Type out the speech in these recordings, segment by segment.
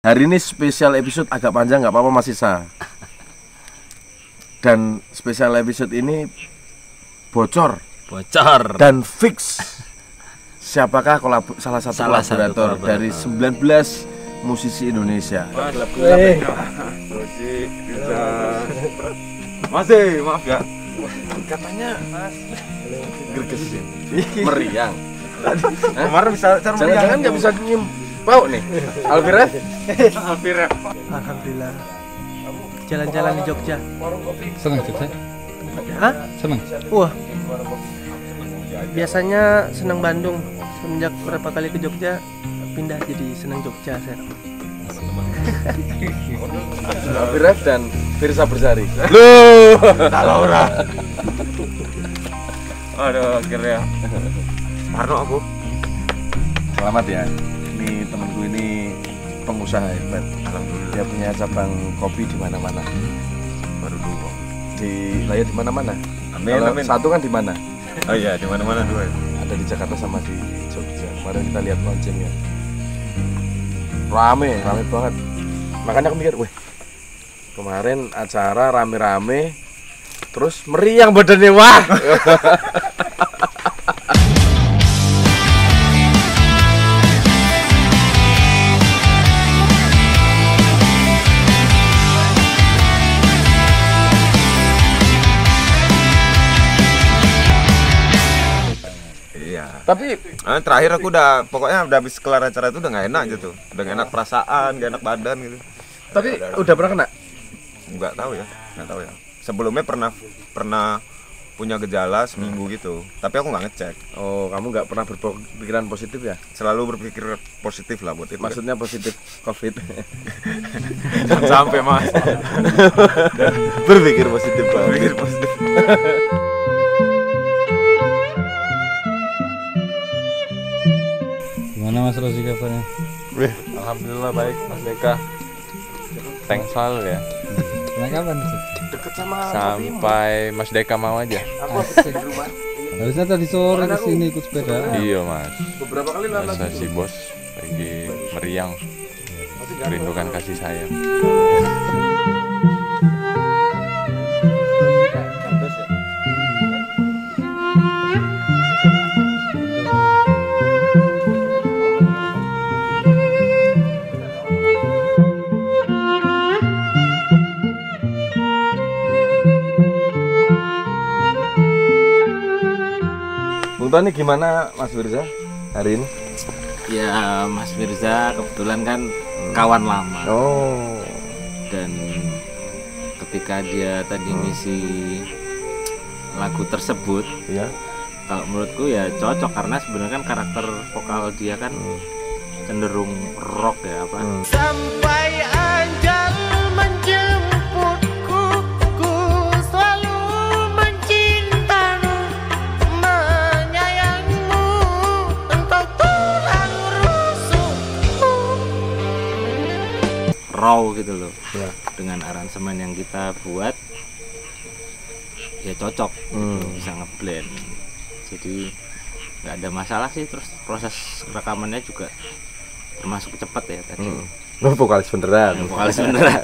Hari ini spesial episode agak panjang, nggak apa-apa Mas Isa. Dan spesial episode ini bocor dan fix. Siapakah salah satu kolaborator dari 19 musisi Indonesia? Masih, maaf ya. Katanya gerges meriang. Kemarin bisa Jangan-jangan nggak bisa nyium bau nih. Alfiref? Alhamdulillah. Jalan-jalan di Jogja. Seneng Jogja? Hah? Seneng? Wah. Biasanya senang Bandung. Semenjak berapa kali ke Jogja, pindah jadi senang Jogja saya. Alfiref dan Firsa Bersari. Loh, Laura. Aduh, akhirnya. Parno aku. Selamat ya. Ini temanku ini pengusaha hebat. Alhamdulillah. Dia punya cabang kopi di mana-mana. Baru dua. Di layar di mana-mana. Amin, Kalau amin. satu kan di mana? Oh iya, di mana-mana dua. Ada di Jakarta sama di Jogja. Kemarin kita lihat launchingnya. Rame banget. Makanya aku mikir, weh, kemarin acara rame-rame, terus meriang badannya, wah. Iya. Tapi Terakhir aku pokoknya udah habis kelar acara itu udah nggak enak gitu. Udah nggak enak perasaan, nggak enak badan gitu. udah pernah kena? Nggak tahu ya. Sebelumnya pernah punya gejala seminggu gitu. Tapi aku nggak ngecek. Oh, kamu nggak pernah berpikiran positif ya? Selalu berpikir positif lah buat itu. Maksudnya positif COVID. Jangan sampai mas. Berpikir positif, Pak. Berpikir positif. Gimana Mas Rozi kabarnya? Alhamdulillah baik Mas Deka. Thanks selalu ya. Nah kapan sih? Deket sama Sampai Mas Deka mau aja. aku habis di rumah. Harusnya tadi sore kesini ikut sepeda. Iya Mas. Beberapa kali Masa si bos lagi meriang, merindukan kasih sayang. Bung Tony gimana Mas Firza hari ini? Ya Mas Firza kebetulan kan kawan lama. Oh. Dan ketika dia tadi ngisi lagu tersebut, Ya. kalau menurutku ya cocok karena sebenarnya kan karakter vokal dia kan cenderung rock ya apa. Sampai ajal menjemputku, ku selalu mencintamu, menyayangmu, engkau tulang rusukku. Raw gitu loh. Ya. Dengan aransemen yang kita buat ya cocok gitu, bisa ngeblend. Jadi nggak ada masalah sih, terus proses rekamannya juga termasuk cepat ya tadi. Lo vokalis beneran. Vokalis beneran.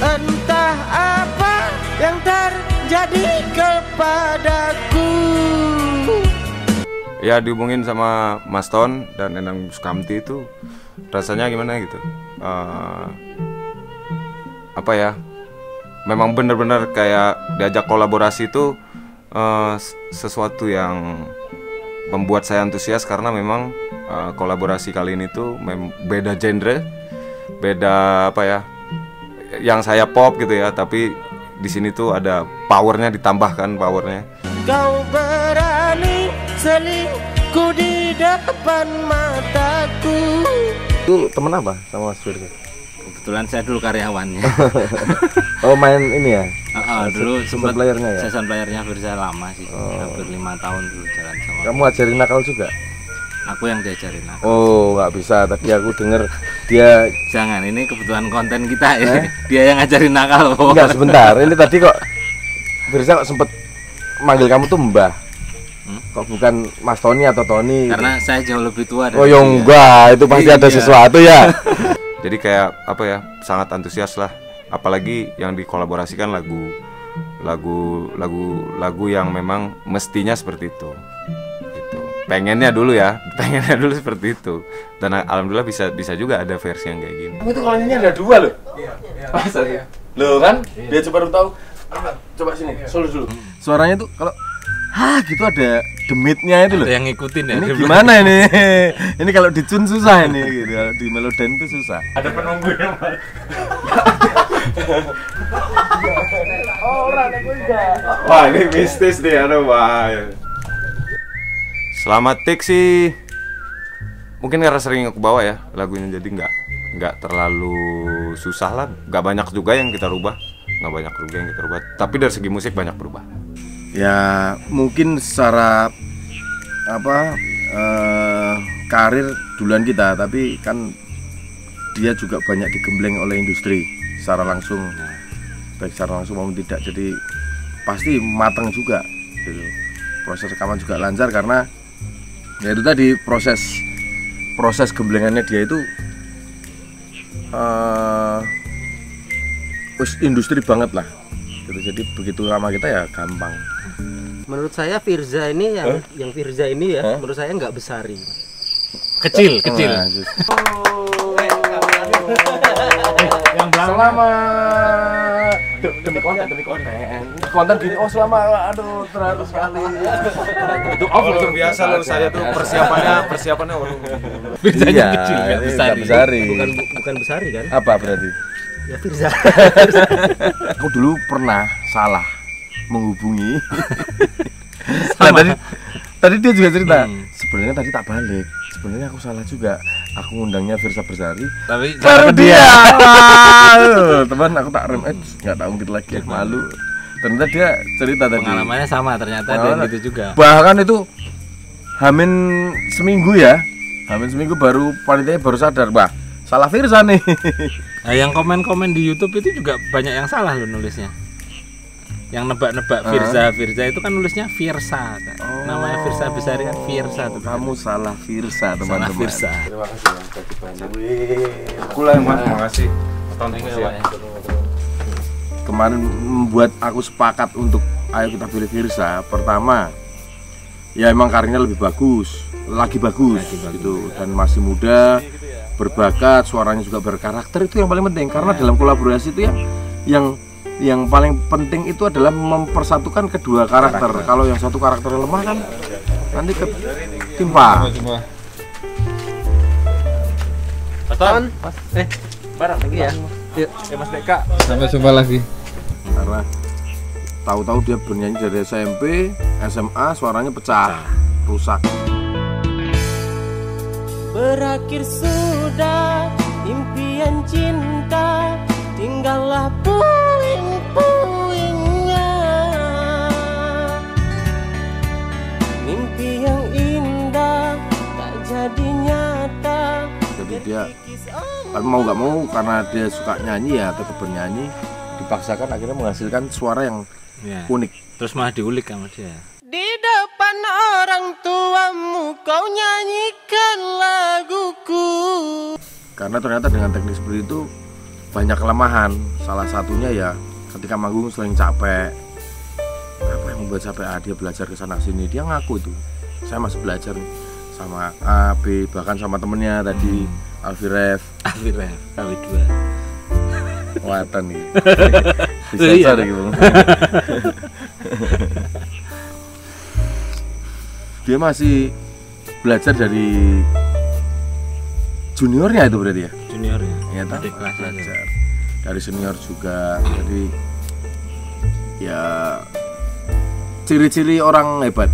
Entah apa yang terjadi kepadaku. Ya dihubungin sama Mas Ton dan Endang Sukamti itu rasanya gimana gitu. Apa ya? Memang benar-benar kayak diajak kolaborasi itu sesuatu yang membuat saya antusias karena memang kolaborasi kali ini tuh beda genre, beda apa ya? Yang saya pop gitu ya, tapi di sini tuh ada powernya, ditambahkan powernya. Kau berani selingkuh di depan mataku. Itu temen apa sama Mas Firza? Kebetulan saya dulu karyawannya. Oh, main ini ya? Dulu Season sempat playernya ya? season playernya Firza lama sih. Hampir 5 tahun dulu jalan sama. Kamu ajarin nakal juga? Aku yang diajarin aku. Oh, nggak bisa. Tadi aku denger dia Jangan, ini kebutuhan konten kita ya. Dia yang ngajarin nakal. enggak sebentar. Ini tadi kok Firza kok sempet manggil kamu tuh Mbah. Kok bukan Mas Tony atau Tony? Karena saya jauh lebih tua dari Oh, ya dia. enggak, itu pasti ada Iya. sesuatu ya. Jadi kayak apa ya, sangat antusias lah. Apalagi yang dikolaborasikan lagu yang memang mestinya seperti itu. Gitu. Pengennya dulu seperti itu. Dan alhamdulillah bisa juga ada versi yang kayak gini. Kamu itu kalau ini ada 2 loh. Iya. Loh kan? Biar coba tahu. Coba sini, solo dulu. Suaranya tuh kalau gitu ada demitnya itu loh. Ada yang ngikutin ya. Ini gimana ini? Ini kalau dicun susah ini gitu. Kalau di meloden itu susah. Ada penunggunya, Mas. Wah, ini mistis nih, aduh, wah. Selamat Tik sih. Mungkin karena sering aku bawa ya lagunya, jadi nggak terlalu susah lah. Nggak banyak juga yang kita rubah. Tapi dari segi musik banyak berubah. Ya mungkin secara karir duluan kita, tapi kan dia juga banyak digembleng oleh industri secara langsung, baik secara langsung maupun tidak. Jadi pasti matang juga gitu. Proses rekaman juga lancar karena ya itu tadi proses gemblengannya dia itu industri banget lah gitu. Jadi begitu lama kita ya gampang. Menurut saya Firza ini yang Firza ini ya, menurut saya nggak besari. Kecil. Yang selama demi konten gini, selama aduh 100 kali itu Luar biasa loh saya tuh persiapannya Biasanya kecil nggak besari. besari. Bukan besari kan? Apa berarti? Ya Firza. Aku dulu pernah salah menghubungi. Nah, tadi dia juga cerita. Sebenarnya tadi tak balik. Sebenarnya aku salah juga. Aku ngundangnya Firza Bersari. Tapi baru dia. Teman, aku tak rem, nggak tak ungkit lagi, malu. Ternyata dia cerita tadi. pengalamannya sama ternyata dan gitu juga. Bahkan itu Hamin seminggu baru panitianya baru sadar, bah salah Firza nih. Nah, yang komen-komen di YouTube itu juga banyak yang salah loh nulisnya. Yang nebak-nebak Firza itu kan nulisnya Firsa kan. Namanya Firza Besari kan Firsa tuh. Kamu salah Firza, teman-teman. Salah Firza. Terima kasih ya, bagi banyak. Akulah yang Mas, makasih. Kemarin membuat aku sepakat untuk ayo kita pilih Firza. Pertama, ya emang karirnya lebih bagus, lagi bagus gitu, dan masih muda, berbakat, suaranya juga berkarakter. Itu yang paling penting karena dalam kolaborasi itu yang paling penting itu adalah mempersatukan kedua karakter. Kalau yang satu karakter lemah kan nanti ketimpa. Paston. Barang lagi ya. Yuk. Mas Deka. Sampai jumpa lagi. Karena tahu-tahu dia bernyanyi dari SMP, SMA, suaranya pecah, rusak. Berakhir sudah impian cinta, tinggallah puing-puingnya. Mimpi yang indah tak jadi nyata. Jadi dia mau nggak mau karena dia suka nyanyi ya tetap bernyanyi, dipaksakan akhirnya menghasilkan suara yang unik. Terus malah diulik sama dia. Di depan orang tuamu kau nyanyikan laguku. Karena ternyata dengan teknik seperti itu banyak kelemahan. Salah satunya ya ketika manggung sering capek. Apa yang membuat capek? Dia belajar ke sana sini. Dia ngaku itu. Saya masih belajar nih sama A, B, bahkan sama temennya tadi Alfiref, KW2. Watan nih. Bisa gitu. Dia masih belajar dari juniornya itu berarti ya? Juniornya. Iya, Adik kelasnya belajar dari senior juga. Jadi ya ciri-ciri orang hebat.